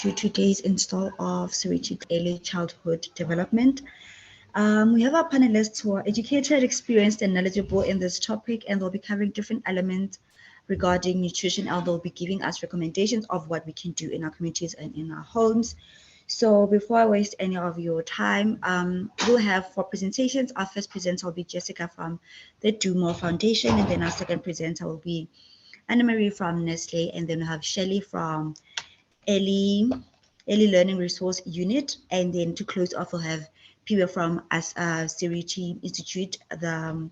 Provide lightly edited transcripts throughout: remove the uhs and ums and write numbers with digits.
to today's install of SeritiTALKS Early Childhood Development. We have our panelists who are educated, experienced, and knowledgeable in this topic, and they'll be covering different elements regarding nutrition, and they'll be giving us recommendations of what we can do in our communities and in our homes. So before I waste any of your time, we'll have 4 presentations. Our first presenter will be Jessica from the Do More Foundation, and then our second presenter will be Anna Marie from Nestle, and then we have Shelley from Early Learning Resource Unit, and then to close off we'll have people from Seriti Institute, from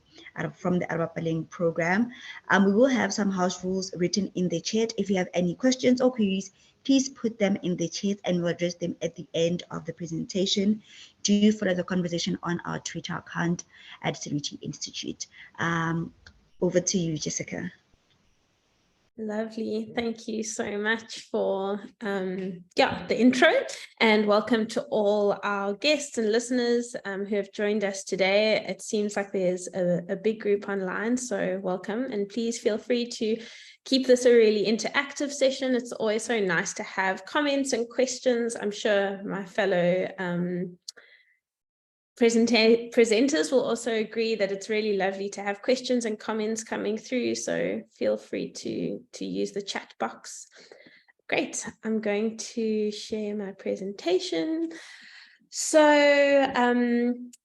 the Arabapaling program. We will have some house rules written in the chat. If you have any questions or queries, please put them in the chat and we'll address them at the end of the presentation. Do follow the conversation on our Twitter account at Seriti Institute. Over to you, Jessica. Lovely. Thank you so much for the intro, and welcome to all our guests and listeners who have joined us today. It seems like there's a big group online, so welcome, and please feel free to keep this a really interactive session. It's always so nice to have comments and questions. I'm sure my fellow presenters will also agree that it's really lovely to have questions and comments coming through, so feel free to use the chat box. Great, I'm going to share my presentation. So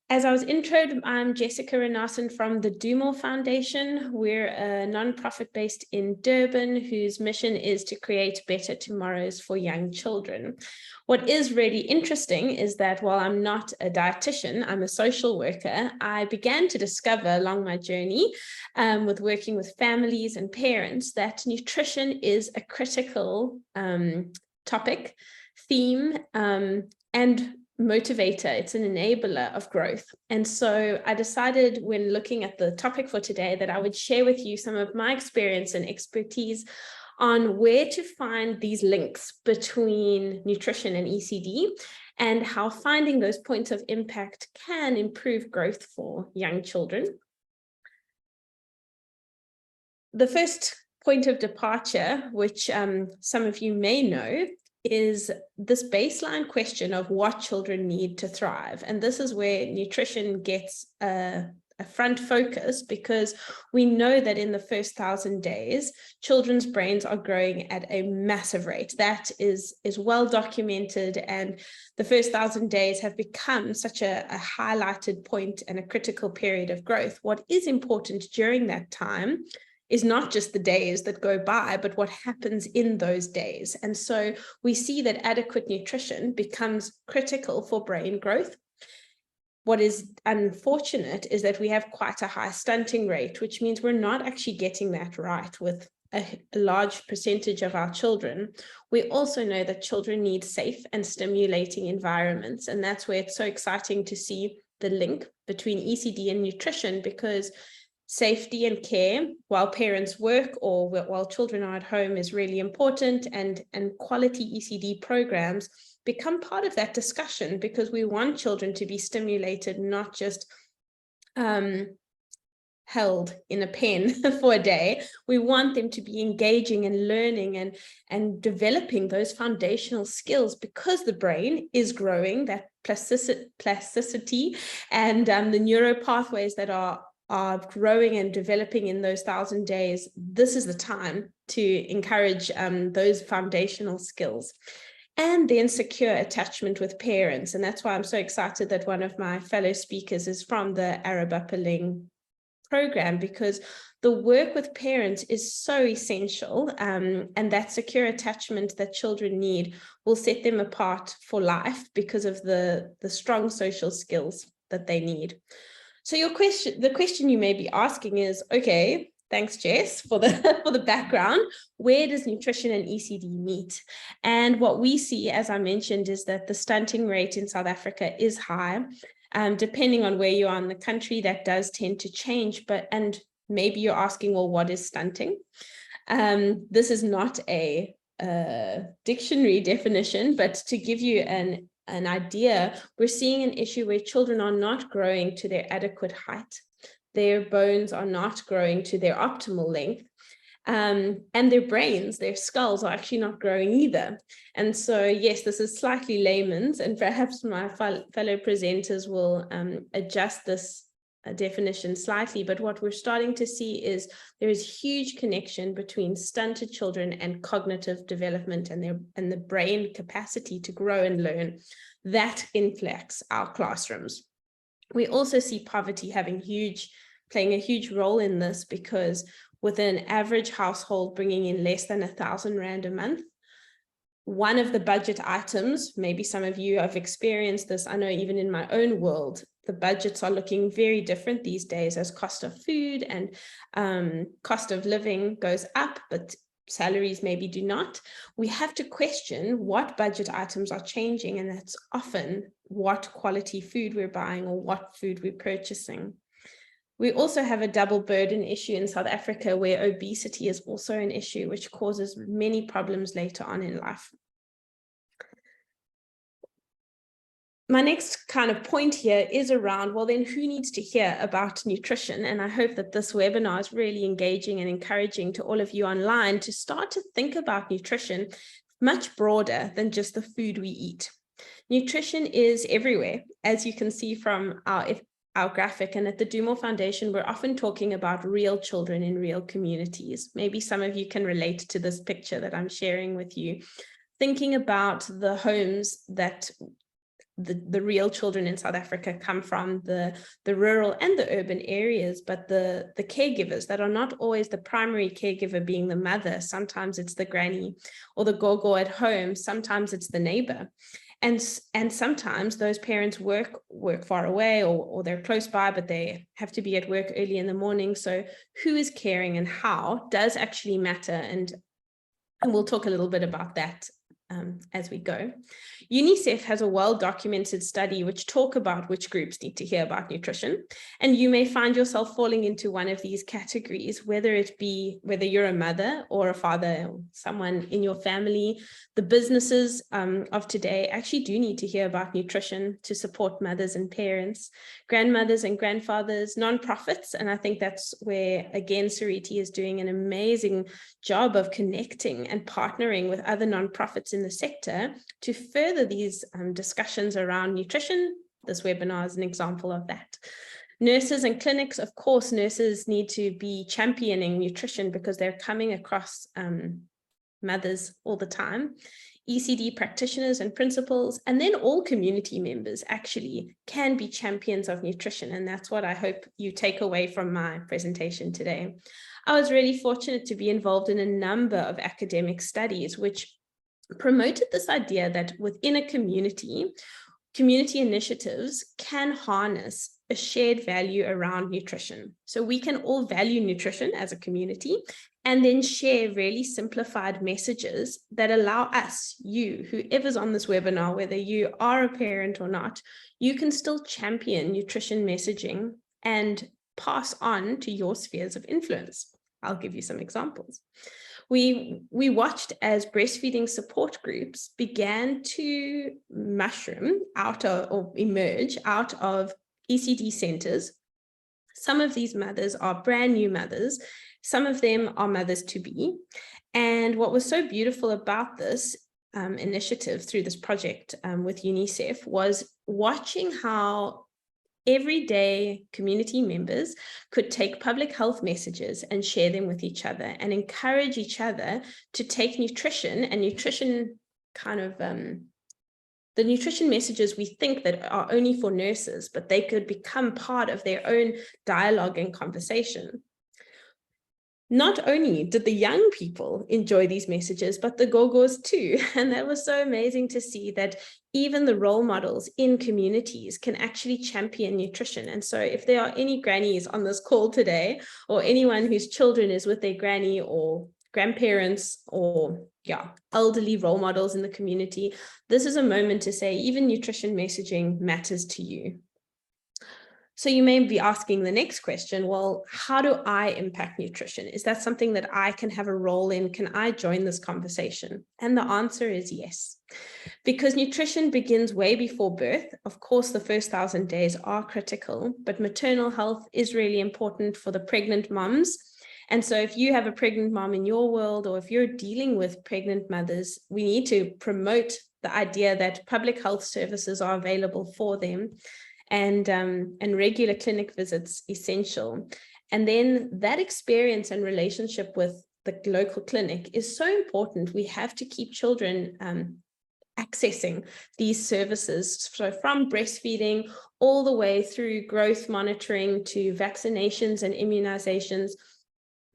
as I was introed, I'm Jessica Renassen from the Do More Foundation. We're a non-profit based in Durban whose mission is to create better tomorrows for young children. What is really interesting is that while I'm not a dietitian, I'm a social worker, I began to discover along my journey with working with families and parents that nutrition is a critical topic, theme, and motivator. It's an enabler of growth. And so I decided when looking at the topic for today that I would share with you some of my experience and expertise on where to find these links between nutrition and ECD, and how finding those points of impact can improve growth for young children. The first point of departure, which some of you may know, is this baseline question of what children need to thrive. And this is where nutrition gets a front focus, because we know that in the first 1,000 days, children's brains are growing at a massive rate. That is well documented, and the first 1,000 days have become such a highlighted point and a critical period of growth. What is important during that time is not just the days that go by, but what happens in those days. And so we see that adequate nutrition becomes critical for brain growth. What is unfortunate is that we have quite a high stunting rate, which means we're not actually getting that right with a large percentage of our children. We also know that children need safe and stimulating environments. And that's where it's so exciting to see the link between ECD and nutrition, because safety and care while parents work or while children are at home is really important, and quality ECD programs become part of that discussion, because we want children to be stimulated, not just held in a pen for a day. We want them to be engaging and learning and developing those foundational skills, because the brain is growing, that plasticity and the neural pathways that are growing and developing in those 1,000 days. This is the time to encourage those foundational skills. And then secure attachment with parents. And that's why I'm so excited that one of my fellow speakers is from the Arabapaling program, because the work with parents is so essential, and that secure attachment that children need will set them apart for life because of the strong social skills that they need. So the question you may be asking is, okay, thanks, Jess, for the background. Where does nutrition and ECD meet? And what we see, as I mentioned, is that the stunting rate in South Africa is high. Depending on where you are in the country, that does tend to change. And maybe you're asking, well, what is stunting? This is not a dictionary definition, but to give you an idea, we're seeing an issue where children are not growing to their adequate height. Their bones are not growing to their optimal length. And their brains, their skulls are actually not growing either. And so, yes, this is slightly layman's, and perhaps my fellow presenters will adjust this definition slightly, but what we're starting to see is there is huge connection between stunted children and cognitive development and the brain capacity to grow and learn that inflects our classrooms. We also see poverty playing a huge role in this, because with an average household bringing in less than 1,000 Rand a month, one of the budget items, maybe some of you have experienced this, I know even in my own world, the budgets are looking very different these days as cost of food and cost of living goes up, but salaries maybe do not. We have to question what budget items are changing, and that's often what quality food we're buying or what food we're purchasing. We also have a double burden issue in South Africa, where obesity is also an issue, which causes many problems later on in life. My next kind of point here is around, well, then who needs to hear about nutrition? And I hope that this webinar is really engaging and encouraging to all of you online to start to think about nutrition much broader than just the food we eat. Nutrition is everywhere, as you can see from our graphic, and at the Dumore Foundation, we're often talking about real children in real communities. Maybe some of you can relate to this picture that I'm sharing with you, thinking about the homes that the real children in South Africa come from, the rural and the urban areas, but the caregivers that are not always the primary caregiver being the mother. Sometimes it's the granny or the gogo at home. Sometimes it's the neighbor. And sometimes those parents work far away, or they're close by, but they have to be at work early in the morning. So who is caring and how does actually matter. And we'll talk a little bit about that as we go. UNICEF has a well-documented study which talk about which groups need to hear about nutrition. And you may find yourself falling into one of these categories, whether you're a mother or a father, or someone in your family. The businesses of today actually do need to hear about nutrition to support mothers and parents, grandmothers and grandfathers, nonprofits. And I think that's where, again, Seriti is doing an amazing job of connecting and partnering with other nonprofits in the sector to further these discussions around nutrition. This webinar is an example of that. Nurses and clinics, of course, nurses need to be championing nutrition because they're coming across mothers all the time. ECD practitioners and principals, and then all community members actually can be champions of nutrition. And that's what I hope you take away from my presentation today. I was really fortunate to be involved in a number of academic studies which promoted this idea that within a community initiatives can harness a shared value around nutrition. So we can all value nutrition as a community and then share really simplified messages that allow us, you, whoever's on this webinar, whether you are a parent or not, you can still champion nutrition messaging and pass on to your spheres of influence. I'll give you some examples. We watched as breastfeeding support groups began to mushroom out of, or emerge out of ECD centers. Some of these mothers are brand new mothers. Some of them are mothers to be. And what was so beautiful about this initiative through this project with UNICEF was watching how everyday community members could take public health messages and share them with each other and encourage each other to take nutrition and nutrition kind of the nutrition messages we think that are only for nurses, but they could become part of their own dialogue and conversation. Not only did the young people enjoy these messages, but the gogos too. And that was so amazing to see that even the role models in communities can actually champion nutrition. And so if there are any grannies on this call today, or anyone whose children is with their granny or grandparents or elderly role models in the community, this is a moment to say even nutrition messaging matters to you. So you may be asking the next question, well, how do I impact nutrition? Is that something that I can have a role in? Can I join this conversation? And the answer is yes, because nutrition begins way before birth. Of course, the first 1,000 days are critical, but maternal health is really important for the pregnant moms. And so if you have a pregnant mom in your world, or if you're dealing with pregnant mothers, we need to promote the idea that public health services are available for them, and regular clinic visits essential. And then that experience and relationship with the local clinic is so important. We have to keep children accessing these services. So from breastfeeding all the way through growth monitoring to vaccinations and immunizations,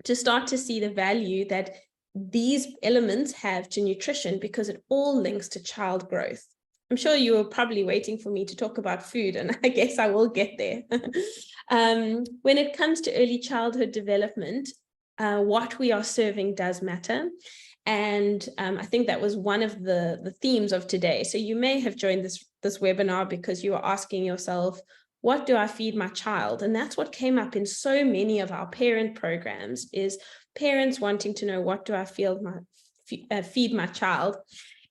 to start to see the value that these elements have to nutrition, because it all links to child growth. I'm sure you were probably waiting for me to talk about food, and I guess I will get there. When it comes to early childhood development, what we are serving does matter. And I think that was one of the themes of today. So you may have joined this webinar because you are asking yourself, what do I feed my child? And that's what came up in so many of our parent programs, is parents wanting to know, what do I feed my child?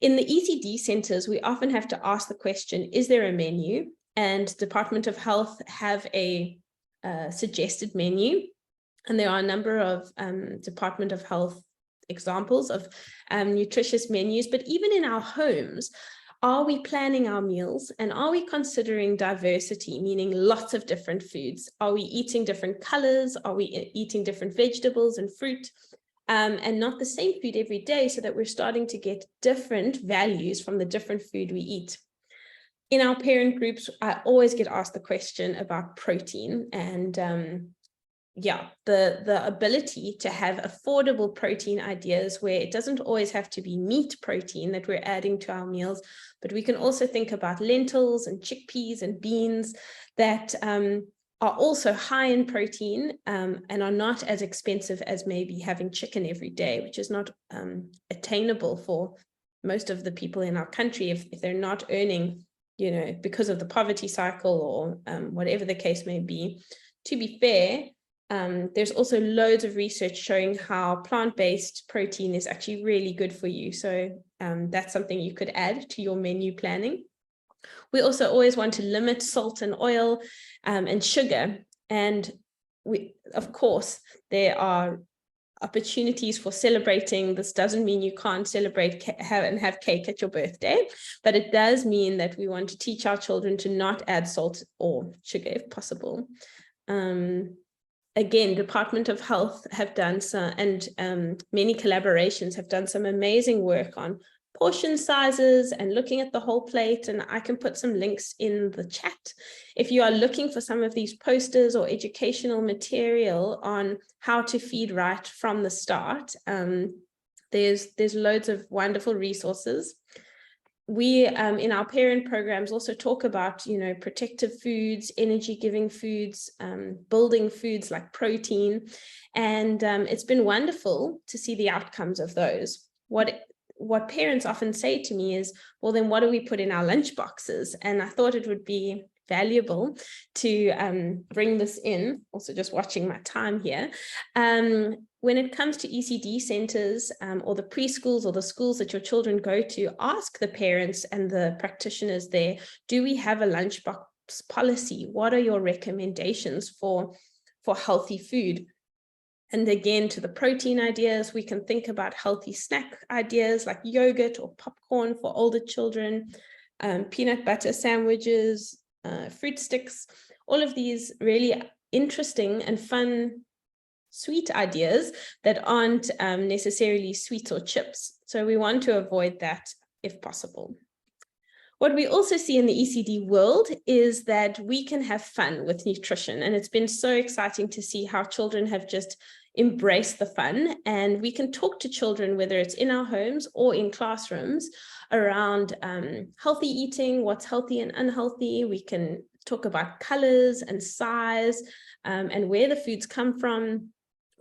In the ECD centers, we often have to ask the question, is there a menu? And Department of Health have a suggested menu. And there are a number of Department of Health examples of nutritious menus. But even in our homes, are we planning our meals, and are we considering diversity, meaning lots of different foods? Are we eating different colors? Are we eating different vegetables and fruit? And not the same food every day, so that we're starting to get different values from the different food we eat. In our parent groups, I always get asked the question about protein, and the ability to have affordable protein ideas, where it doesn't always have to be meat protein that we're adding to our meals, but we can also think about lentils and chickpeas and beans that are also high in protein and are not as expensive as maybe having chicken every day, which is not attainable for most of the people in our country if they're not earning, because of the poverty cycle or whatever the case may be. To be fair, there's also loads of research showing how plant-based protein is actually really good for you. So that's something you could add to your menu planning. We also always want to limit salt and oil and sugar. And of course, there are opportunities for celebrating. This doesn't mean you can't celebrate and have cake at your birthday, but it does mean that we want to teach our children to not add salt or sugar if possible. Again, Department of Health have done some, and many collaborations have done some amazing work on portion sizes and looking at the whole plate. And I can put some links in the chat. If you are looking for some of these posters or educational material on how to feed right from the start, there's loads of wonderful resources. We, in our parent programs, also talk about, protective foods, energy-giving foods, building foods like protein. And it's been wonderful to see the outcomes of those. What parents often say to me is, well, then what do we put in our lunch boxes? And I thought it would be valuable to bring this in, also just watching my time here. When it comes to ECD centers or the preschools or the schools that your children go to, ask the parents and the practitioners there, do we have a lunchbox policy? What are your recommendations for healthy food? And again, to the protein ideas, we can think about healthy snack ideas like yogurt or popcorn for older children, peanut butter sandwiches, fruit sticks, all of these really interesting and fun sweet ideas that aren't necessarily sweets or chips. So we want to avoid that if possible. What we also see in the ECD world is that we can have fun with nutrition. And it's been so exciting to see how children have just embraced the fun. And we can talk to children, whether it's in our homes or in classrooms, around healthy eating, what's healthy and unhealthy. We can talk about colors and size and where the foods come from.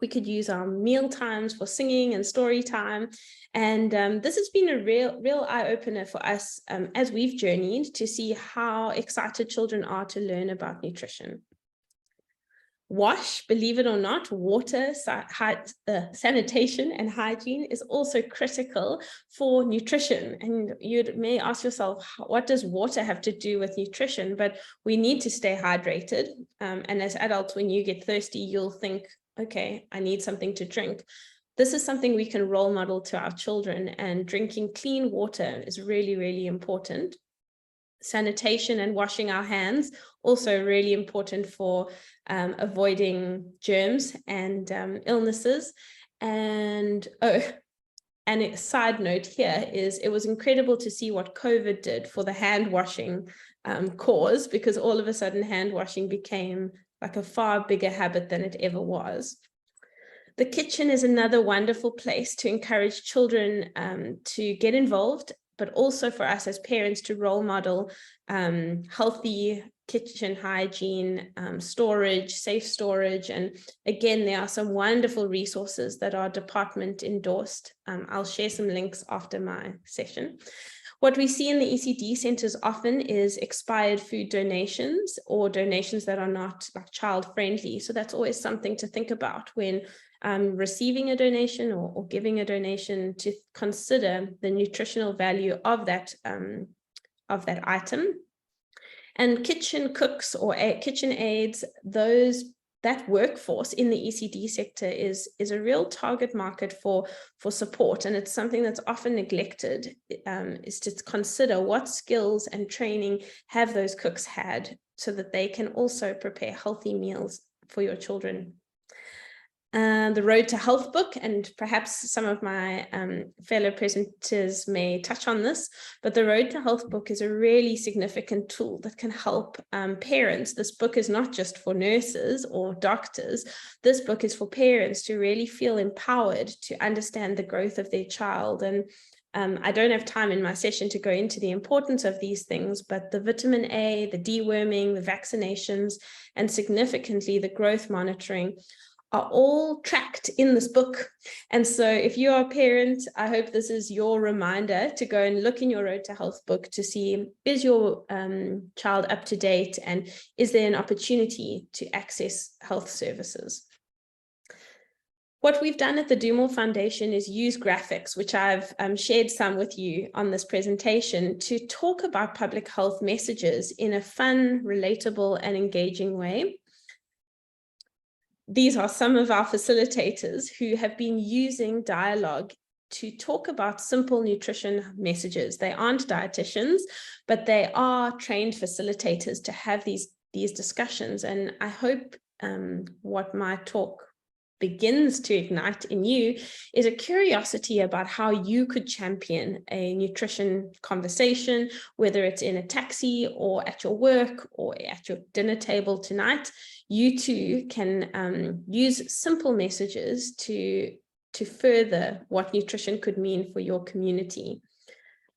We could use our meal times for singing and story time. And this has been a real eye-opener for us as we've journeyed to see how excited children are to learn about nutrition. wash, believe it or not, water, sanitation and hygiene is also critical for nutrition. And you may ask yourself, what does water have to do with nutrition? But we need to stay hydrated. And as adults, when you get thirsty, you'll think, okay, I need something to drink. This is something we can role model to our children, and drinking clean water is really, really important. Sanitation and washing our hands, also really important for avoiding germs and illnesses. And a side note here is it was incredible to see what COVID did for the hand washing cause, because all of a sudden hand washing became like a far bigger habit than it ever was. The kitchen is another wonderful place to encourage children to get involved, but also for us as parents to role model healthy kitchen hygiene, storage, safe storage. And again, there are some wonderful resources that are department endorsed. I'll share some links after my session. What we see in the ECD centers often is expired food donations, or donations that are not like child friendly. So that's always something to think about when receiving a donation or giving a donation, to consider the nutritional value of that item. And kitchen cooks or kitchen aides, that workforce in the ECD sector is a real target market for support. And it's something that's often neglected, is to consider what skills and training have those cooks had, so that they can also prepare healthy meals for your children. The Road to Health book, and perhaps some of my fellow presenters may touch on this, but the Road to Health book is a really significant tool that can help parents. This book is not just for nurses or doctors. This book is for parents to really feel empowered to understand the growth of their child. And I don't have time in my session to go into the importance of these things, but the vitamin A, the deworming, the vaccinations, and significantly the growth monitoring are all tracked in this book. And so if you are a parent, I hope this is your reminder to go and look in your Road to Health book to see, is your child up to date, and is there an opportunity to access health services? What we've done at the Do More Foundation is use graphics, which I've shared some with you on this presentation, to talk about public health messages in a fun, relatable, and engaging way. These are some of our facilitators who have been using dialogue to talk about simple nutrition messages. They aren't dietitians, but they are trained facilitators to have these discussions. And I hope what my talk begins to ignite in you is a curiosity about how you could champion a nutrition conversation, whether it's in a taxi or at your work or at your dinner table tonight. You too can use simple messages to further what nutrition could mean for your community.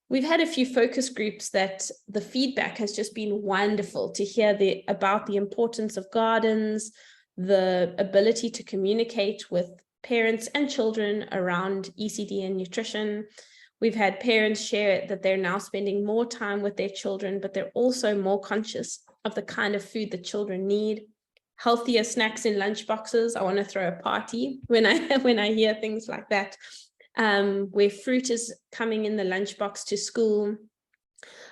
We've had a few focus groups that the feedback has just been wonderful to hear about the importance of gardens, the ability to communicate with parents and children around ECD and nutrition. We've had parents share that they're now spending more time with their children, but they're also more conscious of the kind of food that children need. Healthier snacks in lunch boxes. I want to throw a party when I hear things like that. Where fruit is coming in the lunchbox to school.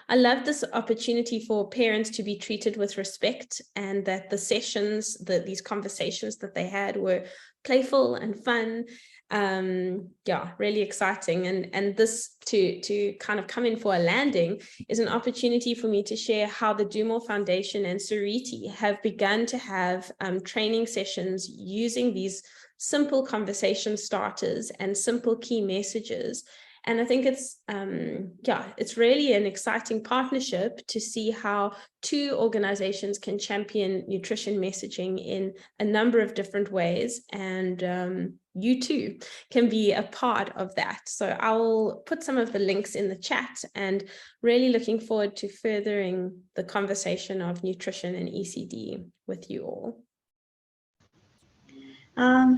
I love this opportunity for parents to be treated with respect, and that the sessions, these conversations that they had were playful and fun. Yeah, really exciting. And this to kind of come in for a landing is an opportunity for me to share how the Do More Foundation and Seriti have begun to have training sessions using these simple conversation starters and simple key messages. And I think it's really an exciting partnership to see how two organizations can champion nutrition messaging in a number of different ways. And you too can be a part of that. So I'll put some of the links in the chat, and really looking forward to furthering the conversation of nutrition and ECD with you all.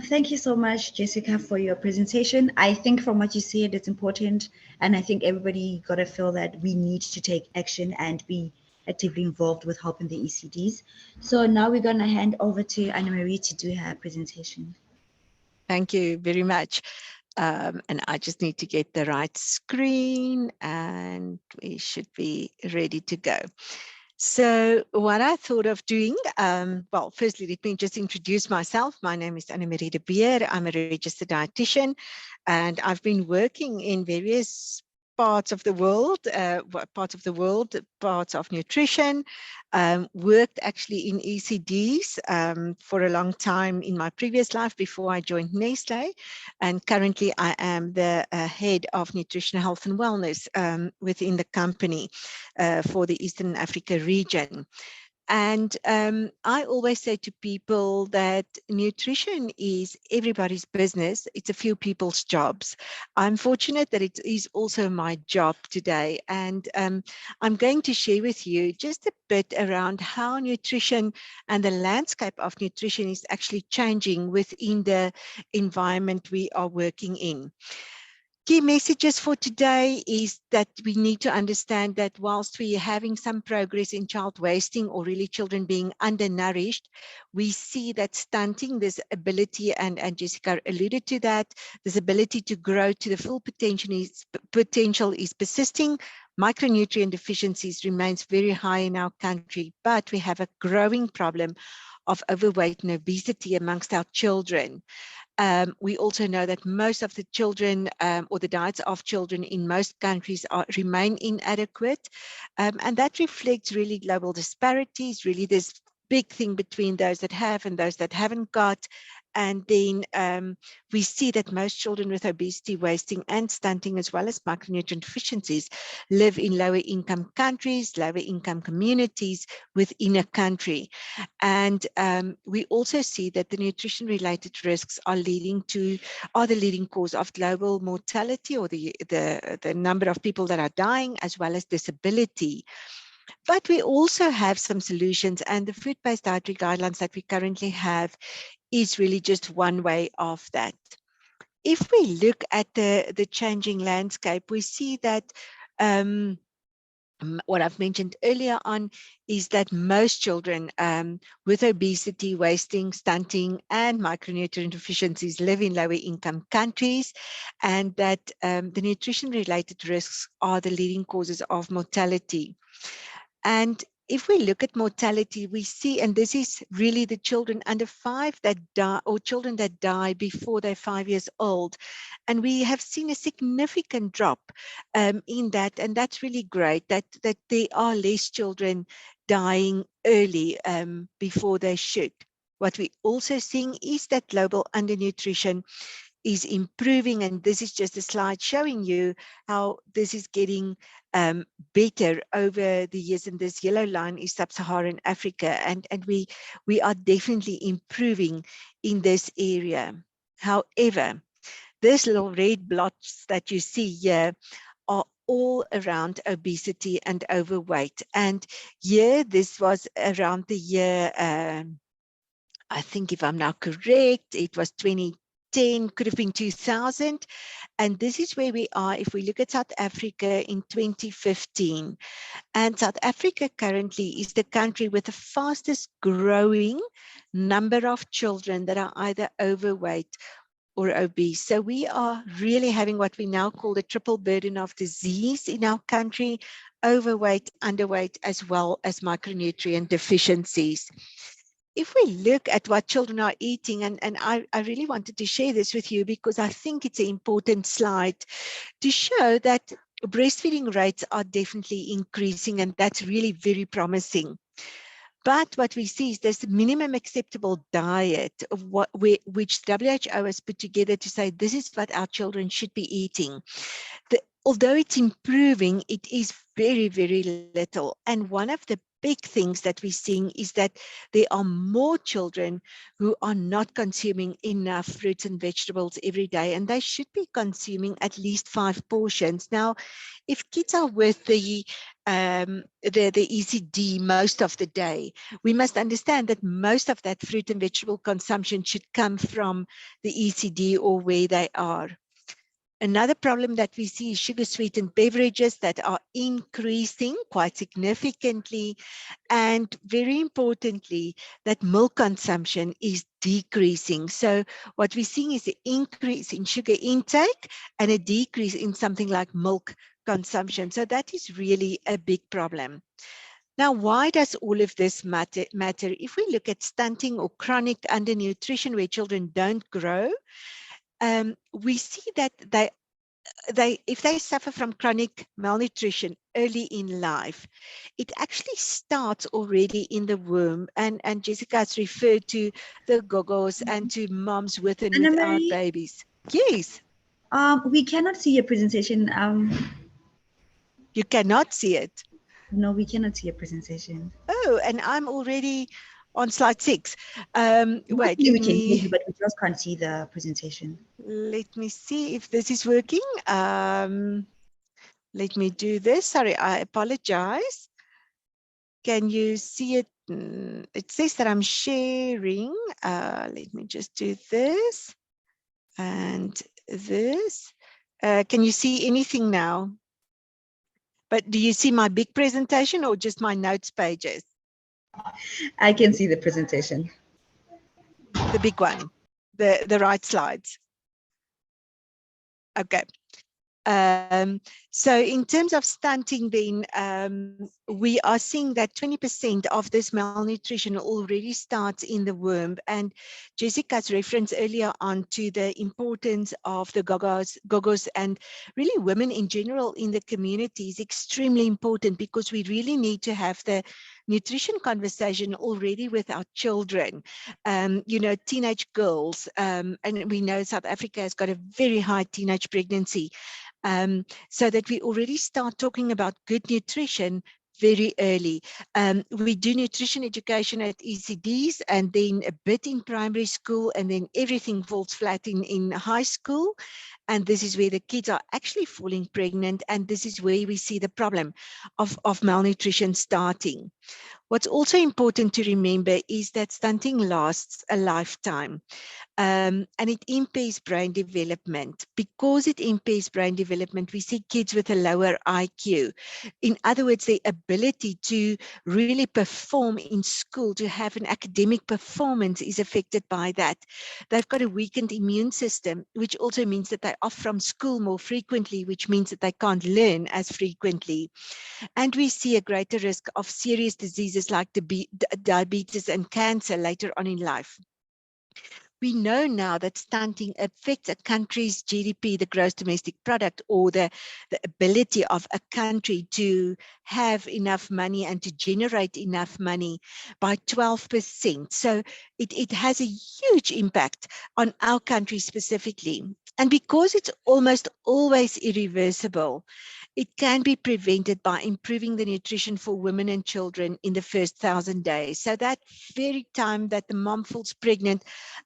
Thank you so much, Jessica, for your presentation. I think from what you said, it's important, and I think everybody got to feel that we need to take action and be actively involved with helping the ECDs. So now we're going to hand over to Anna-Marie to do her presentation. Thank you very much. And I just need to get the right screen and we should be ready to go. So what I thought of doing, well, firstly, let me just introduce myself. My name is Anna-Marie de Beer. I'm a registered dietitian, and I've been working in various parts of the world, parts of nutrition, worked actually in ECDs for a long time in my previous life before I joined Nestle. And currently I am the head of nutrition, health and wellness within the company for the Eastern Africa region. And I always say to people that nutrition is everybody's business. It's a few people's jobs. I'm fortunate that it is also my job today. And I'm going to share with you just a bit around how nutrition and the landscape of nutrition is actually changing within the environment we are working in. Key messages for today is that we need to understand that whilst we are having some progress in child wasting or really children being undernourished, we see that stunting, this ability, and Jessica alluded to that, this ability to grow to the full potential is persisting. Micronutrient deficiencies remains very high in our country, but we have a growing problem of overweight and obesity amongst our children. We also know that most of the children or the diets of children in most countries remain inadequate. And that reflects really global disparities, really this big thing between those that have and those that haven't got. And then we see that most children with obesity, wasting and stunting, as well as micronutrient deficiencies, live in lower income countries, lower income communities within a country. And we also see that the nutrition related risks are the leading cause of global mortality, or the number of people that are dying, as well as disability. But we also have some solutions, and the food-based dietary guidelines that we currently have is really just one way of that. If we look at the changing landscape, we see that what I've mentioned earlier on is that most children with obesity, wasting, stunting, and micronutrient deficiencies live in lower income countries, and that the nutrition-related risks are the leading causes of mortality. And if we look at mortality, we see, and this is really the children under 5 that die, or children that die before they're 5 years old. And we have seen a significant drop in that, and that's really great, that there are less children dying early before they should. What we're also seeing is that global undernutrition is improving, and this is just a slide showing you how this is getting better over the years, and this yellow line is sub-Saharan Africa, and we are definitely improving in this area. However, these little red blots that you see here are all around obesity and overweight, and here this was around the year I think, if I'm now correct, it was 2010, could have been 2000. And this is where we are if we look at South Africa in 2015. And South Africa currently is the country with the fastest growing number of children that are either overweight or obese. So we are really having what we now call the triple burden of disease in our country: overweight, underweight, as well as micronutrient deficiencies. If we look at what children are eating, and I really wanted to share this with you because I think it's an important slide to show that breastfeeding rates are definitely increasing, and that's really very promising. But what we see is this minimum acceptable diet of which WHO has put together to say this is what our children should be eating. Although it's improving, it is very, very little. And one of the big things that we're seeing is that there are more children who are not consuming enough fruits and vegetables every day, and they should be consuming at least 5 portions. Now, if kids are with the ECD most of the day, we must understand that most of that fruit and vegetable consumption should come from the ECD or where they are. Another problem that we see is sugar sweetened beverages that are increasing quite significantly. And very importantly, that milk consumption is decreasing. So what we're seeing is an increase in sugar intake and a decrease in something like milk consumption. So that is really a big problem. Now, why does all of this matter? If we look at stunting or chronic undernutrition where children don't grow, we see that if they suffer from chronic malnutrition early in life, it actually starts already in the womb. And Jessica has referred to the gogos and to moms with and Anna without Marie, babies. Yes. we cannot see your presentation. You cannot see it. No, we cannot see your presentation. Oh, and I'm already on slide 6. Wait, Hopefully we can hear you, but we just can't see the presentation. let me see if this is working. Let me do this. Sorry, I apologize. Can you see it? It says that I'm sharing. Let me just do this and this. Can you see anything now? But do you see my big presentation or just my notes pages? I can see the presentation. The big one, the right slides. Okay. So in terms of stunting, then we are seeing that 20% of this malnutrition already starts in the womb. And Jessica's reference earlier on to the importance of the gogos and really women in general in the community is extremely important, because we really need to have the nutrition conversation already with our children. You know, teenage girls, and we know South Africa has got a very high teenage pregnancy. So that we already start talking about good nutrition very early. We do nutrition education at ECDs and then a bit in primary school, and then everything falls flat in high school. And this is where the kids are actually falling pregnant, and this is where we see the problem of malnutrition starting. What's also important to remember is that stunting lasts a lifetime. And it impairs brain development. Because it impairs brain development, we see kids with a lower IQ. In other words, their ability to really perform in school, to have an academic performance, is affected by that. They've got a weakened immune system, which also means that they're off from school more frequently, which means that they can't learn as frequently. And we see a greater risk of serious diseases like diabetes and cancer later on in life. We know now that stunting affects a country's GDP, the gross domestic product, or the ability of a country to have enough money and to generate enough money by 12%. So it has a huge impact on our country specifically. And because it's almost always irreversible, it can be prevented by improving the nutrition for women and children in the first 1,000 days. So that very time that the mom falls pregnant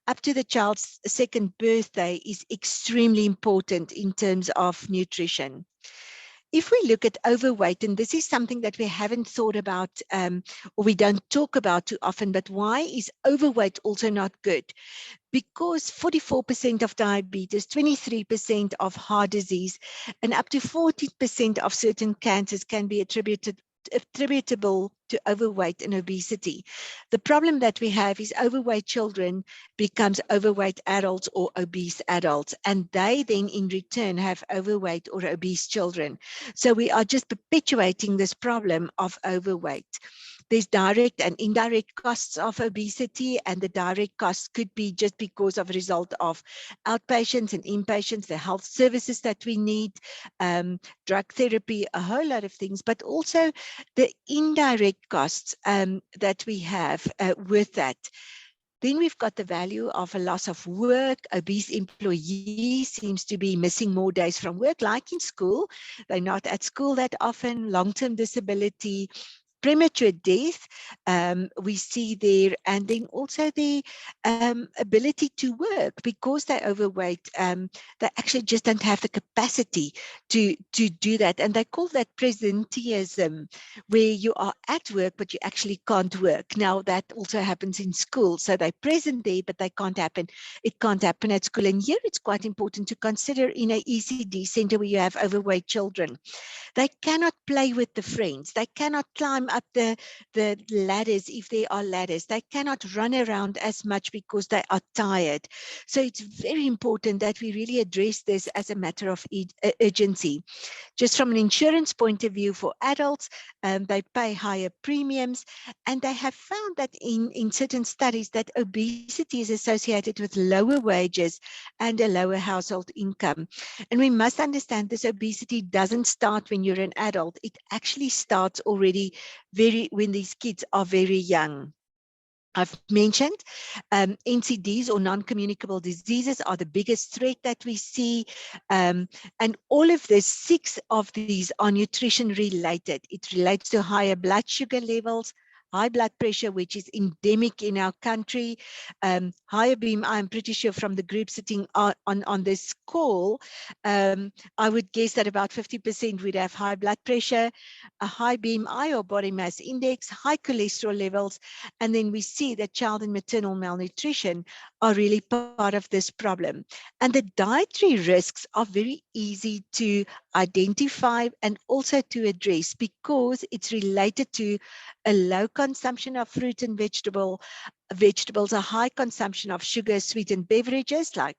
up to the child's second birthday is extremely important in terms of nutrition. If we look at overweight, and this is something that we haven't thought about or we don't talk about too often, but why is overweight also not good? Because 44% of diabetes, 23% of heart disease, and up to 40% of certain cancers can be attributable to overweight and obesity. The problem that we have is overweight children becomes overweight adults or obese adults, and they then in return have overweight or obese children. So we are just perpetuating this problem of overweight. There's direct and indirect costs of obesity, and the direct costs could be just because of a result of outpatients and inpatients, the health services that we need, drug therapy, a whole lot of things, but also the indirect costs that we have with that. Then we've got the value of a loss of work. Obese employees seems to be missing more days from work, like in school. They're not at school that often. Long-term disability, premature death we see there, and then also the ability to work because they're overweight. They actually just don't have the capacity to do that, and they call that presenteeism, where you are at work but you actually can't work. Now that also happens in school, so they're present there but they can't happen. It can't happen at school, and here it's quite important to consider in an ECD center where you have overweight children. They cannot play with the friends. They cannot climb up the ladders if there are ladders. They cannot run around as much because they are tired. So it's very important that we really address this as a matter of urgency. Just from an insurance point of view for adults, they pay higher premiums, and they have found that in certain studies that obesity is associated with lower wages and a lower household income. And we must understand this obesity doesn't start when you're an adult. It actually starts already when these kids are very young. I've mentioned NCDs or non-communicable diseases are the biggest threat that we see. And all of this, 6 of these are nutrition related. It relates to higher blood sugar levels, high blood pressure, which is endemic in our country, higher BMI. I'm pretty sure from the group sitting on this call, I would guess that about 50% would have high blood pressure, a high BMI or body mass index, high cholesterol levels, and then we see that child and maternal malnutrition are really part of this problem. And the dietary risks are very easy to identify and also to address because it's related to a low consumption of fruit and vegetables, a high consumption of sugar sweetened beverages like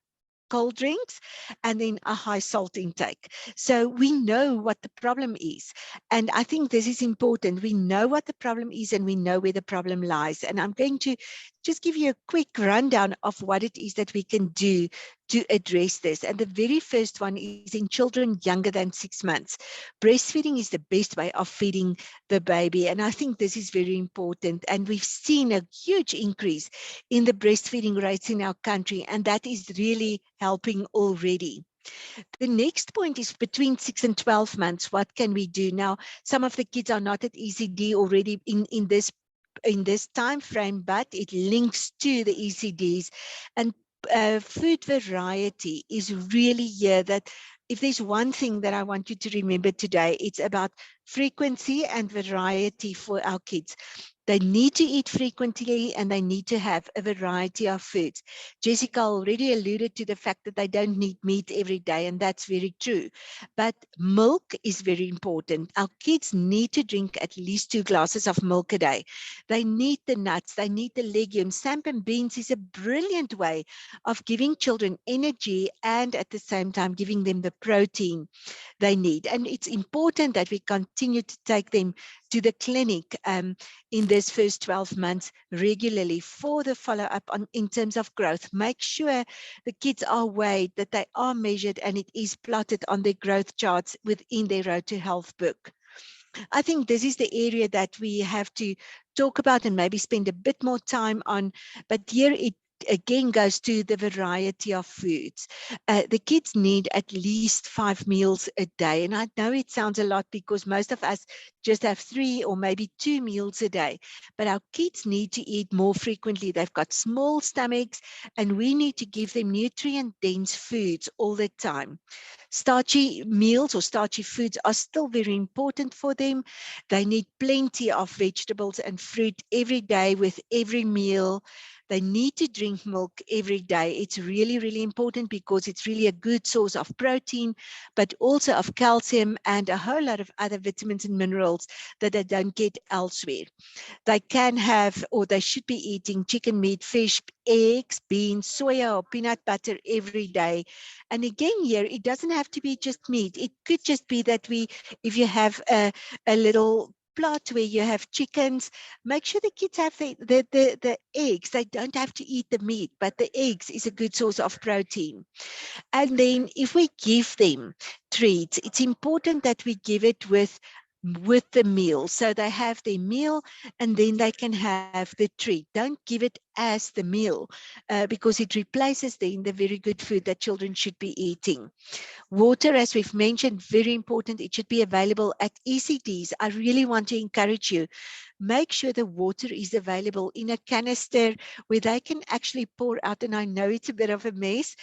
cold drinks, and then a high salt intake. So we know what the problem is. And I think this is important. We know what the problem is and we know where the problem lies. And I'm going to just give you a quick rundown of what it is that we can do to address this. And the very first one is in children younger than 6 months. Breastfeeding is the best way of feeding the baby. And I think this is very important. And we've seen a huge increase in the breastfeeding rates in our country. And that is really helping already. The next point is between 6 and 12 months. What can we do? Now, some of the kids are not at ECD already in this time frame, but it links to the ECDs. And food variety is really here that if there's one thing that I want you to remember today, it's about frequency and variety for our kids. They need to eat frequently and they need to have a variety of foods. Jessica already alluded to the fact that they don't need meat every day, and that's very true. But milk is very important. Our kids need to drink at least 2 glasses of milk a day. They need the nuts, they need the legumes. Samp and beans is a brilliant way of giving children energy and at the same time giving them the protein they need. And it's important that we continue to take them to the clinic in this first 12 months regularly for the follow-up in terms of growth. Make sure the kids are weighed, that they are measured, and it is plotted on their growth charts within their Road to Health book. I think this is the area that we have to talk about and maybe spend a bit more time on, but here it again goes to the variety of foods. The kids need at least 5 meals a day. And I know it sounds a lot because most of us just have 3 or maybe 2 meals a day. But our kids need to eat more frequently. They've got small stomachs and we need to give them nutrient-dense foods all the time. Starchy meals or starchy foods are still very important for them. They need plenty of vegetables and fruit every day with every meal. They need to drink milk every day. It's really, really important because it's really a good source of protein, but also of calcium and a whole lot of other vitamins and minerals that they don't get elsewhere. They can have, or they should be eating chicken, meat, fish, eggs, beans, soya, or peanut butter every day. And again, here, it doesn't have to be just meat. It could just be that if you have a little plot where you have chickens, make sure the kids have the eggs. They don't have to eat the meat, but the eggs is a good source of protein. And then if we give them treats, it's important that we give it with with the meal. So they have their meal and then they can have the treat. Don't give it as the meal because it replaces then the very good food that children should be eating. Water, as we've mentioned, very important. It should be available at ECDs. I really want to encourage you. Make sure the water is available in a canister where they can actually pour out. And I know it's a bit of a mess,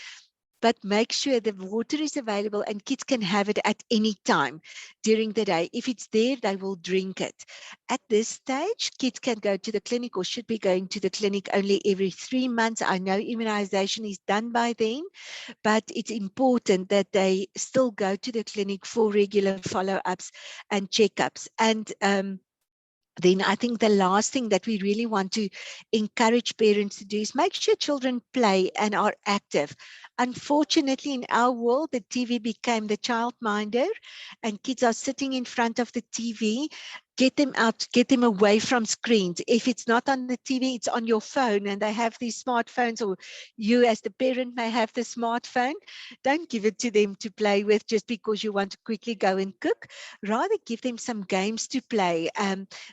but make sure the water is available and kids can have it at any time during the day. If it's there, they will drink it. At this stage, kids can go to the clinic or should be going to the clinic only every 3 months. I know immunization is done by then, but it's important that they still go to the clinic for regular follow-ups and checkups. And then I think the last thing that we really want to encourage parents to do is make sure children play and are active. Unfortunately, in our world, the TV became the childminder and kids are sitting in front of the TV. Get them out, get them away from screens. If it's not on the TV, it's on your phone, and they have these smartphones, or you as the parent may have the smartphone. Don't give it to them to play with just because you want to quickly go and cook. Rather give them some games to play.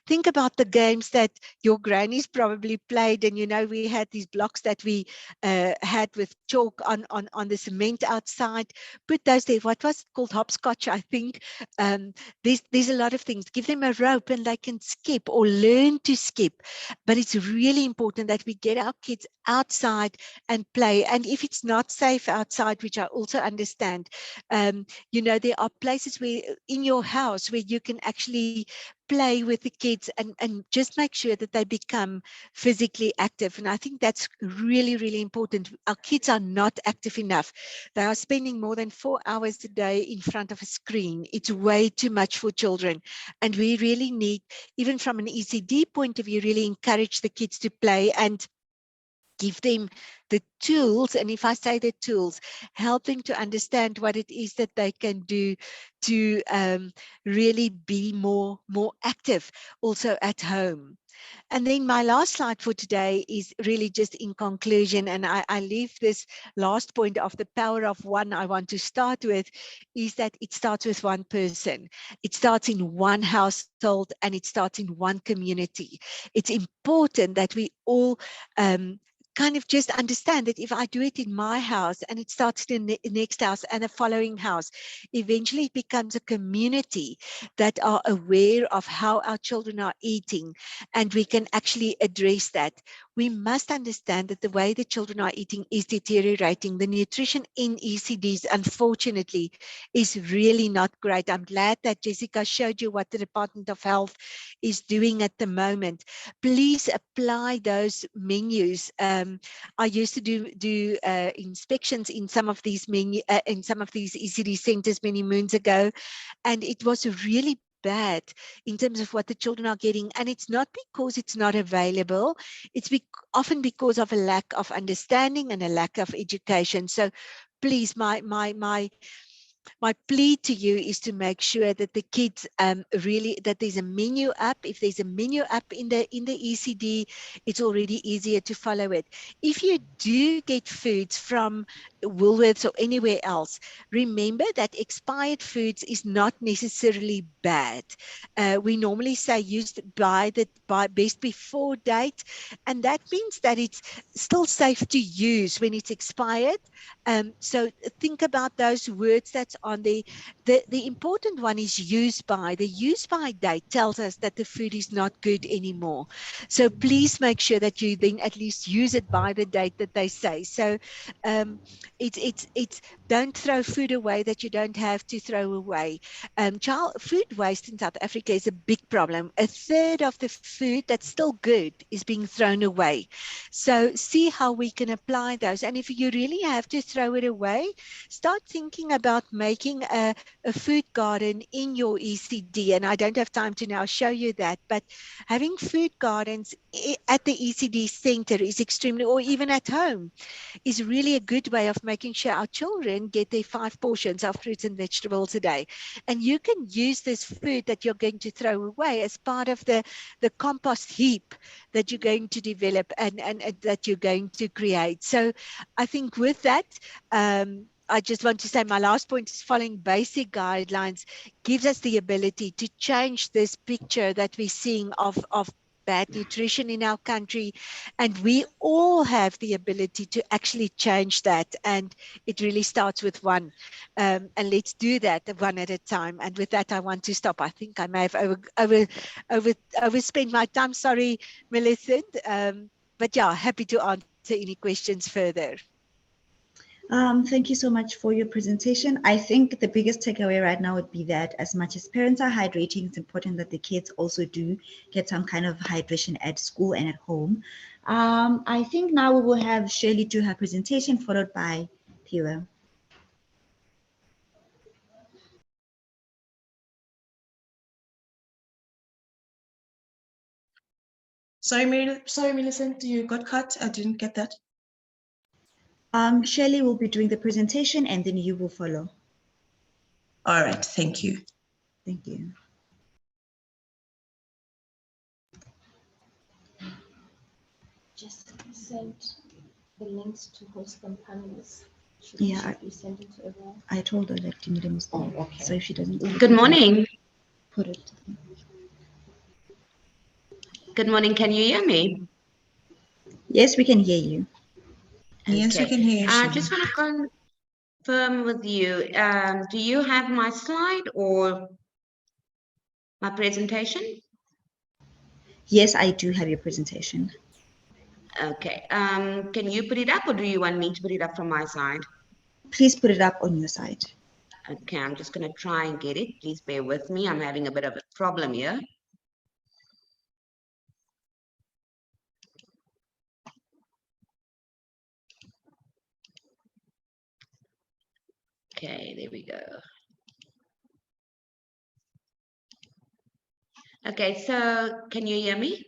Think about the games that your grannies probably played, and we had these blocks that we had with chalk on the cement outside. Put those there. What was it called? Hopscotch, I think. There's a lot of things. Give them a rope and they can skip or learn to skip. But it's really important that we get our kids outside and play. And if it's not safe outside, which I also understand, there are places where in your house where you can actually play with the kids and just make sure that they become physically active. And I think that's really, really important. Our kids are not active enough. They are spending more than 4 hours a day in front of a screen. It's way too much for children. And we really need, even from an ECD point of view, really encourage the kids to play and give them the tools. And if I say the tools, help them to understand what it is that they can do to really be more active also at home. And then my last slide for today is really just in conclusion, and I leave this last point of the power of one I want to start with, is that it starts with one person. It starts in one household and it starts in one community. It's important that we all kind of just understand that if I do it in my house and it starts in the next house and the following house, eventually it becomes a community that are aware of how our children are eating, and we can actually address that. We must understand that the way the children are eating is deteriorating. The nutrition in ECDs, unfortunately, is really not great. I'm glad that Jessica showed you what the Department of Health is doing at the moment. Please apply those menus. I used to do inspections in some of these ECD centers many moons ago, and it was really bad in terms of what the children are getting. And it's not because it's not available. It's often because of a lack of understanding and a lack of education. So please, my plea to you is to make sure that the kids really, that there's a menu up. If there's a menu up in the ECD, it's already easier to follow it. If you do get foods from Woolworths or anywhere else, remember that expired foods is not necessarily bad. We normally say use by best before date, and that means that it's still safe to use when it's expired. So think about those words that's on there. The important one is use by. The use by date tells us that the food is not good anymore. So please make sure that you then at least use it by the date that they say. So it's don't throw food away that you don't have to throw away. Food waste in South Africa is a big problem. A third of the food that's still good is being thrown away. So see how we can apply those. And if you really have to throw it away, start thinking about making a food garden in your ECD. And I don't have time to now show you that, but having food gardens at the ECD center is extremely, or even at home, is really a good way of making sure our children get their 5 portions of fruits and vegetables a day. And you can use this food that you're going to throw away as part of the compost heap that you're going to develop and that you're going to create. So I think with that, I just want to say my last point is following basic guidelines gives us the ability to change this picture that we're seeing of bad nutrition in our country. And we all have the ability to actually change that. And it really starts with one. And let's do that one at a time. And with that, I want to stop. I think I may have overspent my time. Sorry, Millicent. But yeah, happy to answer any questions further. Thank you so much for your presentation. I think the biggest takeaway right now would be that as much as parents are hydrating, it's important that the kids also do get some kind of hydration at school and at home. I think now we will have Shirley do her presentation, followed by Pira. Sorry, Millicent, you got cut. I didn't get that. Shirley will be doing the presentation and then you will follow. All right, thank you. Thank you. Just send the links to host them panelists. Yeah, Be sent it to everyone. I told her that you need a mistake. Okay. So if she doesn't. Good morning. Put it. Good morning. Can you hear me? Yes, we can hear you. Yes, we Okay. can hear you. I just want to confirm with you. Do you have my slide or my presentation? Yes, I do have your presentation. Okay. Can you put it up or do you want me to put it up from my side? Please put it up on your side. Okay, I'm just going to try and get it. Please bear with me. I'm having a bit of a problem here. Okay, there we go. Okay, so can you hear me?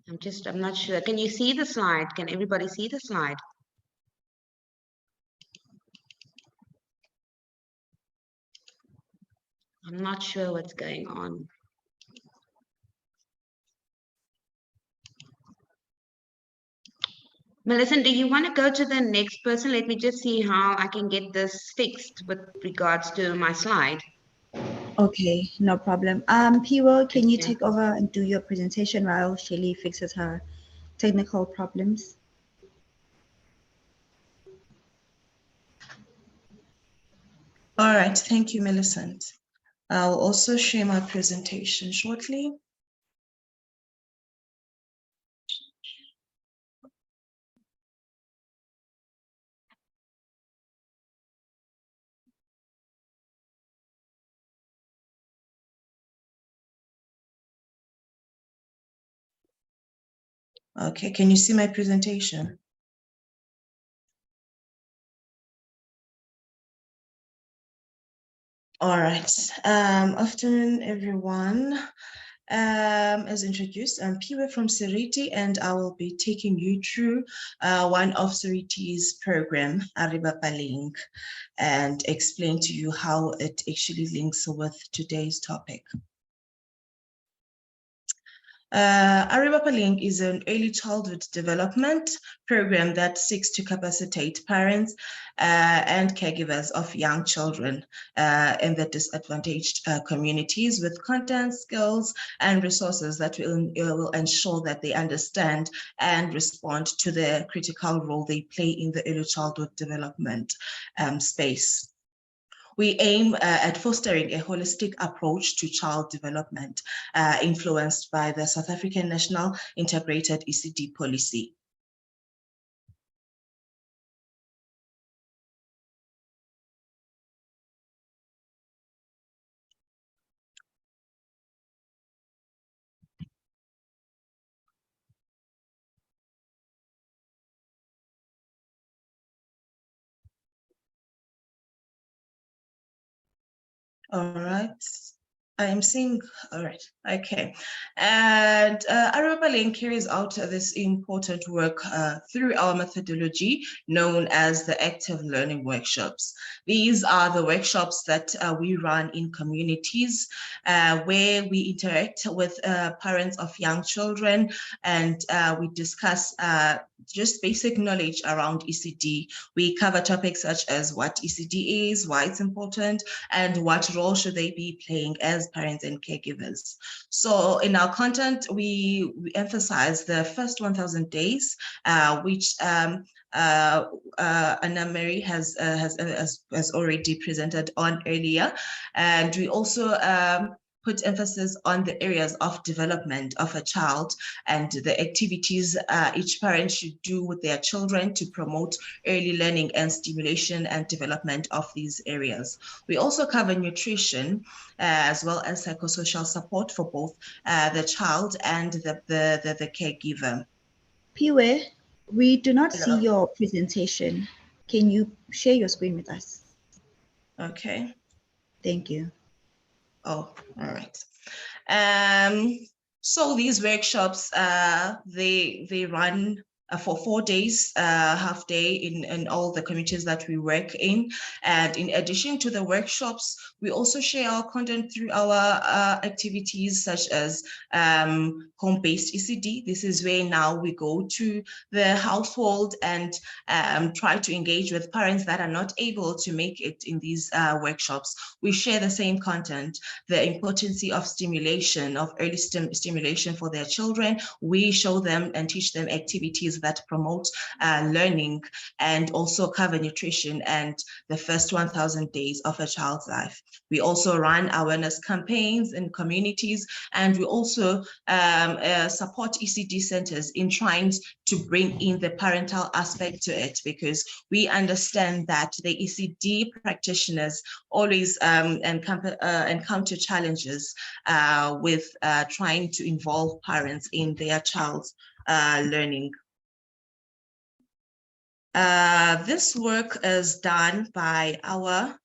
I'm not sure. Can you see the slide? Can everybody see the slide? I'm not sure what's going on. Melissa, do you want to go to the next person? Let me just see how I can get this fixed with regards to my slide. Okay, no problem. Piwo, can you Okay. take over and do your presentation while Shelly fixes her technical problems? All right, thank you, Millicent. I'll also share my presentation shortly. Okay, can you see my presentation? All right, afternoon, everyone. As introduced, I'm Piwe from Seriti, and I will be taking you through one of Seriti's program, Aribapa Link, and explain to you how it actually links with today's topic. Aribapa Link is an early childhood development program that seeks to capacitate parents and caregivers of young children in the disadvantaged communities with content, skills, and resources that will ensure that they understand and respond to the critical role they play in the early childhood development space. We aim at fostering a holistic approach to child development influenced by the South African National Integrated ECD policy. All right. I am seeing, all right, okay. And Aribapa Link carries out this important work through our methodology known as the active learning workshops. These are the workshops that we run in communities where we interact with parents of young children, and we discuss just basic knowledge around ECD. We cover topics such as what ECD is, why it's important, and what role should they be playing as parents and caregivers. So in our content, we emphasize the first 1,000 days, which Anna Mary has already presented on earlier. And we also put emphasis on the areas of development of a child and the activities each parent should do with their children to promote early learning and stimulation and development of these areas. We also cover nutrition as well as psychosocial support for both the child and the caregiver. Piwe, we do not see Hello. your presentation. Can you share your screen with us? Okay. Thank you. Oh, all right. So these workshops, they run for 4 days, half day in all the communities that we work in. And in addition to the workshops, we also share our content through our activities such as home-based ECD. This is where now we go to the household and try to engage with parents that are not able to make it in these workshops. We share the same content, the importance of stimulation, of early stimulation for their children. We show them and teach them activities that promote learning and also cover nutrition and the first 1,000 days of a child's life. We also run awareness campaigns in communities, and we also support ECD centers in trying to bring in the parental aspect to it, because we understand that the ECD practitioners always encounter challenges with trying to involve parents in their child's learning. This work is done by our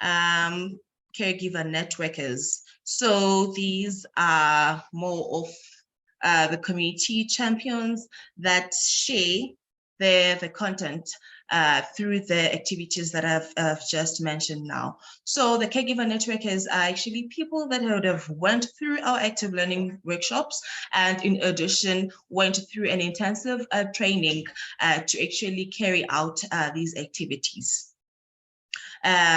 caregiver networkers. So these are more of the community champions that share the content through the activities that I've just mentioned now. So the caregiver networkers are actually people that would have went through our active learning workshops, and in addition went through an intensive training to actually carry out these activities.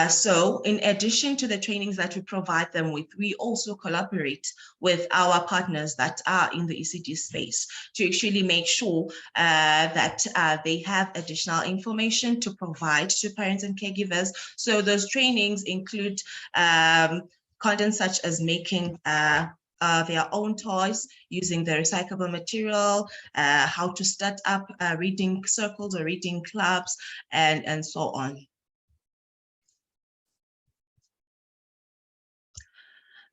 So in addition to the trainings that we provide them with, we also collaborate with our partners that are in the ECD space to actually make sure that they have additional information to provide to parents and caregivers. So those trainings include content such as making their own toys using the recyclable material, how to start up reading circles or reading clubs, and so on.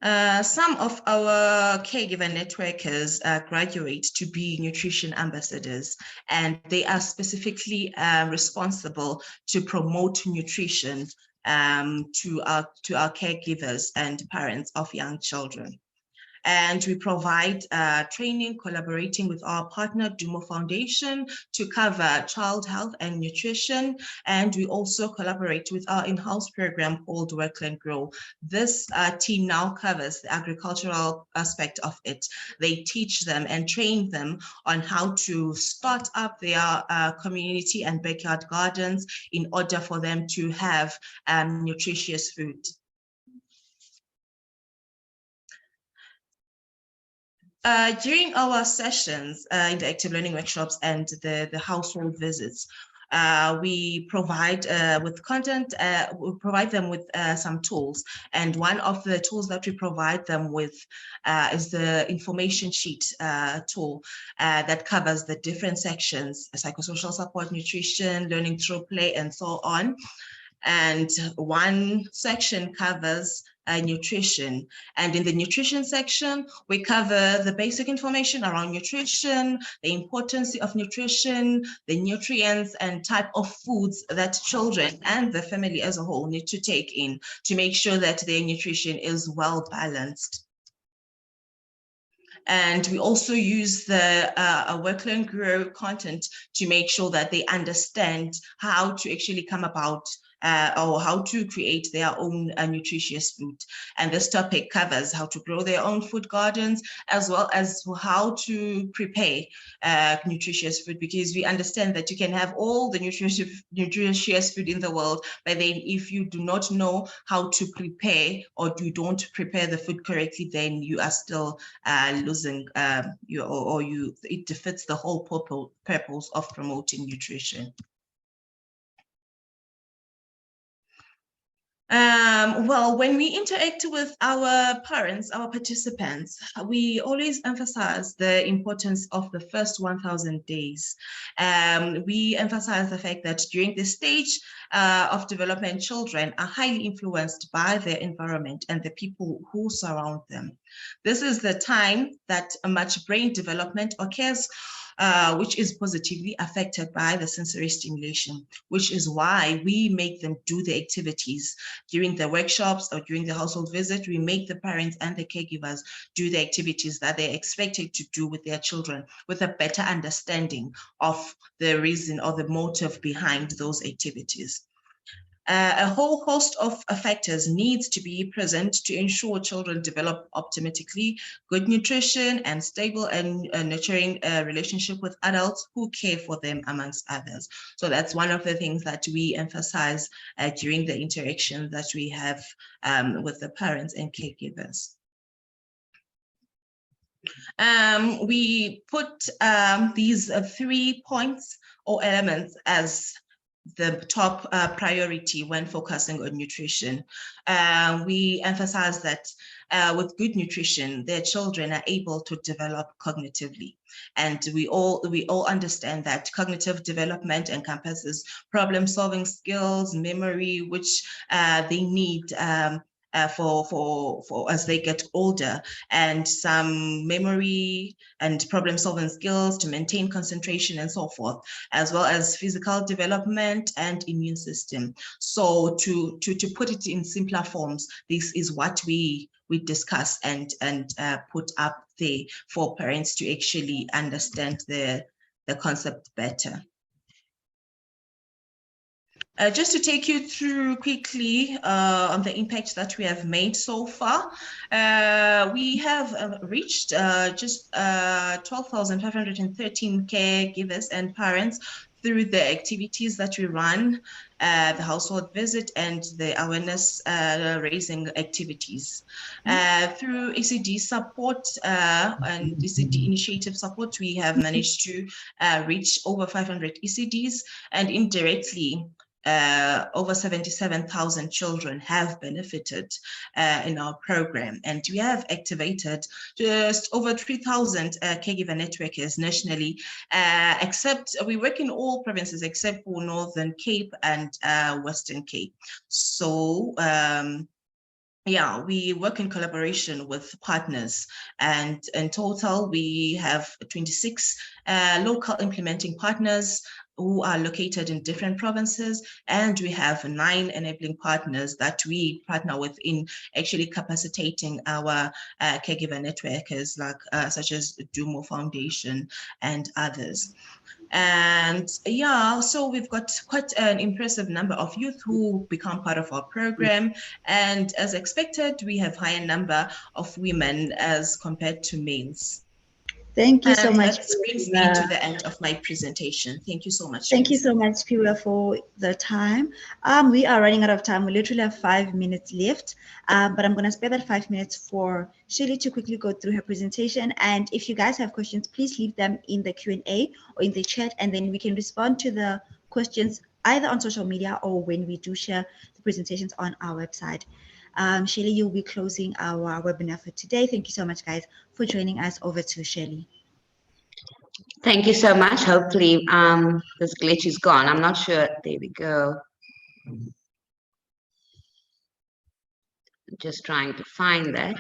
Some of our caregiver networkers graduate to be nutrition ambassadors, and they are specifically responsible to promote nutrition to our caregivers and parents of young children. And we provide training collaborating with our partner Dumo Foundation to cover child health and nutrition. And we also collaborate with our in-house program called Work and Grow. This team now covers the agricultural aspect of it. They teach them and train them on how to start up their community and backyard gardens in order for them to have nutritious food. During our sessions in the active learning workshops and the household visits, we provide with content, we provide them with some tools. And one of the tools that we provide them with is the information sheet tool that covers the different sections: psychosocial support, nutrition, learning through play, and so on. And one section covers nutrition. And in the nutrition section, we cover the basic information around nutrition, the importance of nutrition, the nutrients and type of foods that children and the family as a whole need to take in to make sure that their nutrition is well balanced. And we also use the Work, Learn, Grow content to make sure that they understand how to actually come about or how to create their own nutritious food. And this topic covers how to grow their own food gardens, as well as how to prepare nutritious food, because we understand that you can have all the nutritious food in the world, but then if you do not know how to prepare, or you don't prepare the food correctly, then you are still losing it defeats the whole purpose of promoting nutrition. Well, when we interact with our parents, our participants, we always emphasize the importance of the first 1,000 days. We emphasize the fact that during this stage of development, children are highly influenced by their environment and the people who surround them. This is the time that much brain development occurs, which is positively affected by the sensory stimulation, which is why we make them do the activities during the workshops or during the household visit. We make the parents and the caregivers do the activities that they're expected to do with their children, with a better understanding of the reason or the motive behind those activities. A whole host of factors needs to be present to ensure children develop optimally good nutrition and stable and nurturing relationship with adults who care for them, amongst others. So that's one of the things that we emphasize during the interaction that we have with the parents and caregivers. We put these 3 points or elements as the top priority when focusing on nutrition. We emphasize that with good nutrition, their children are able to develop cognitively. And we all understand that cognitive development encompasses problem-solving skills, memory, which they need for as they get older, and some memory and problem-solving skills to maintain concentration and so forth, as well as physical development and immune system. So to put it in simpler forms, this is what we discuss and put up there for parents to actually understand the concept better. Just to take you through quickly on the impact that we have made so far, we have reached just 12,513 caregivers and parents through the activities that we run, the household visit and the awareness raising activities. Through ECD support and ECD initiative support, we have managed to reach over 500 ECDs, and indirectly, over 77,000 children have benefited in our program, and we have activated just over 3,000 caregiver networkers nationally, except we work in all provinces except for Northern Cape and Western Cape. So yeah, we work in collaboration with partners, and in total we have 26 local implementing partners who are located in different provinces, and we have 9 enabling partners that we partner with in actually capacitating our caregiver networkers, like such as Dumo Foundation and others. And yeah, so we've got quite an impressive number of youth who become part of our program, and as expected, we have higher number of women as compared to males. Thank you so much. That brings me to the end of my presentation. Thank you so much. Thank you so much, Piwa, for the time. We are running out of time. We literally have 5 minutes left, but I'm going to spare that 5 minutes for Shirley to quickly go through her presentation. And if you guys have questions, please leave them in the Q&A or in the chat, and then we can respond to the questions either on social media or when we do share the presentations on our website. Shirley, you'll be closing our webinar for today. Thank you so much, guys, for joining us. Over to Shirley. Thank you so much. Hopefully this glitch is gone. I'm not sure. There we go. Just trying to find that.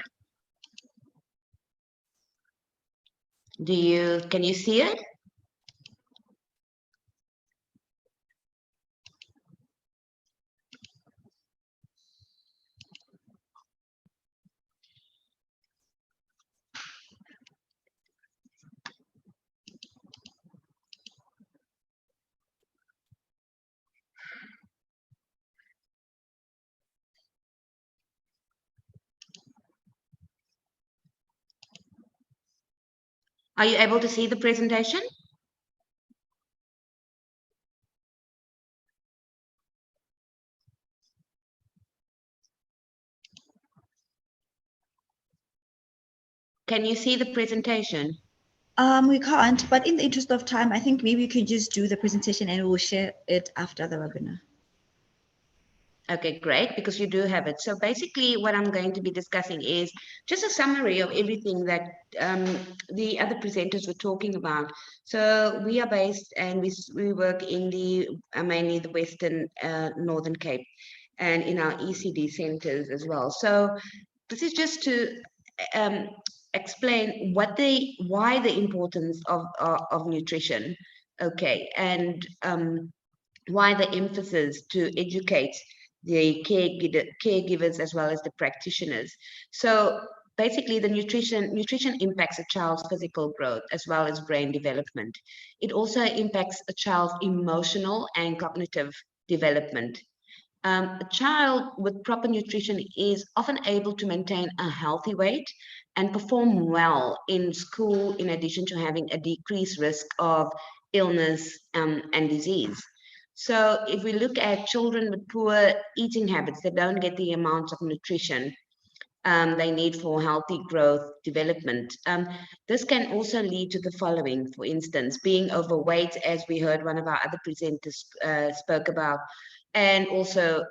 Can you see it? Are you able to see the presentation? Can you see the presentation? We can't, but in the interest of time, I think maybe you can just do the presentation and we'll share it after the webinar. Okay, great, because you do have it. So basically what I'm going to be discussing is just a summary of everything that the other presenters were talking about. So we are based and we work in the mainly the Western Northern Cape and in our ECD centers as well. So this is just to explain why the importance of nutrition, okay, and why the emphasis to educate the caregivers as well as the practitioners. So basically the nutrition impacts a child's physical growth as well as brain development. It also impacts a child's emotional and cognitive development. A child with proper nutrition is often able to maintain a healthy weight and perform well in school, in addition to having a decreased risk of illness and disease. So if we look at children with poor eating habits, they don't get the amount of nutrition they need for healthy growth development. This can also lead to the following, for instance, being overweight, as we heard one of our other presenters spoke about, and also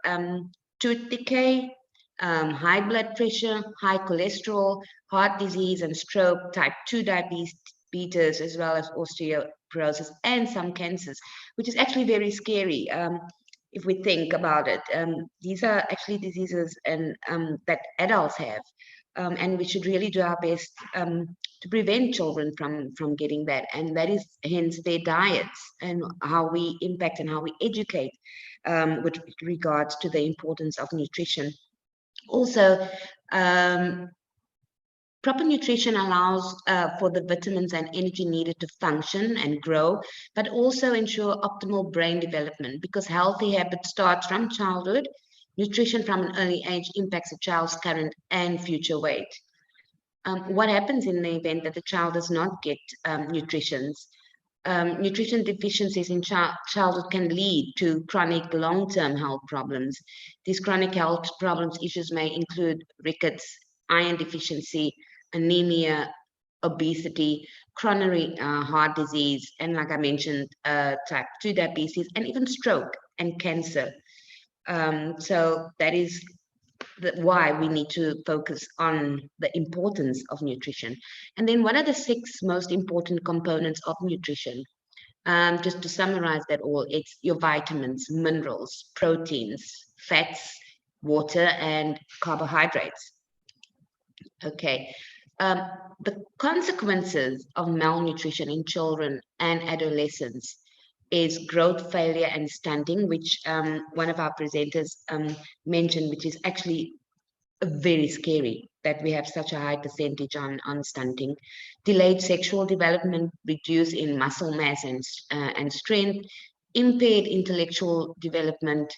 tooth decay, high blood pressure, high cholesterol, heart disease and stroke, type 2 diabetes, as well as osteoporosis and some cancers, which is actually very scary. If we think about it, these are actually diseases and that adults have, and we should really do our best to prevent children from getting that. And that is hence their diets and how we impact and how we educate with regards to the importance of nutrition. Also, proper nutrition allows for the vitamins and energy needed to function and grow, but also ensure optimal brain development, because healthy habits start from childhood. Nutrition from an early age impacts a child's current and future weight. What happens in the event that the child does not get nutrition deficiencies in childhood can lead to chronic long-term health problems. These chronic health problems issues may include rickets, iron deficiency, anemia, obesity, coronary heart disease, and like I mentioned, type 2 diabetes, and even stroke and cancer. So that is why we need to focus on the importance of nutrition. And then what are the 6 most important components of nutrition? Just to summarize that all, it's your vitamins, minerals, proteins, fats, water, and carbohydrates. Okay. The consequences of malnutrition in children and adolescents is growth failure and stunting, which one of our presenters mentioned, which is actually very scary that we have such a high percentage on stunting. Delayed sexual development, reduce in muscle mass and strength, impaired intellectual development,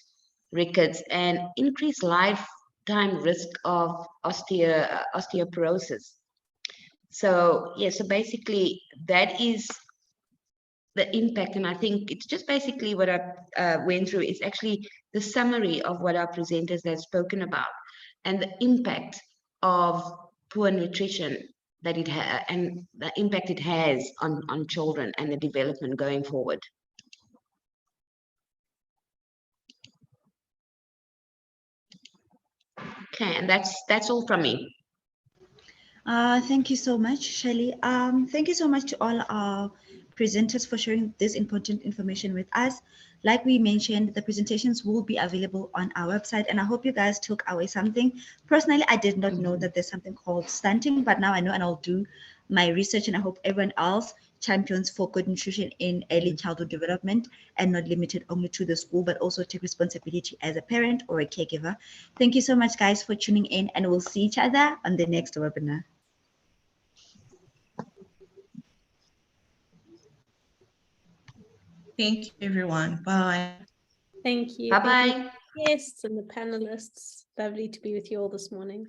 rickets, and increased lifetime risk of osteoporosis. So yeah, so basically that is the impact, and I think it's just basically what I went through. It's actually the summary of what our presenters have spoken about, and the impact of poor nutrition that it has, and the impact it has on children and the development going forward. Okay, and that's all from me. Thank you so much, Shelley. Thank you so much to all our presenters for sharing this important information with us. Like we mentioned, the presentations will be available on our website, and I hope you guys took away something. Personally, I did not know that there's something called stunting, but now I know, and I'll do my research, and I hope everyone else champions for good nutrition in early childhood development and not limited only to the school, but also take responsibility as a parent or a caregiver. Thank you so much, guys, for tuning in, and we'll see each other on the next webinar. Thank you, everyone. Bye. Thank you. Bye-bye. Thank you, guests and the panelists. Lovely to be with you all this morning.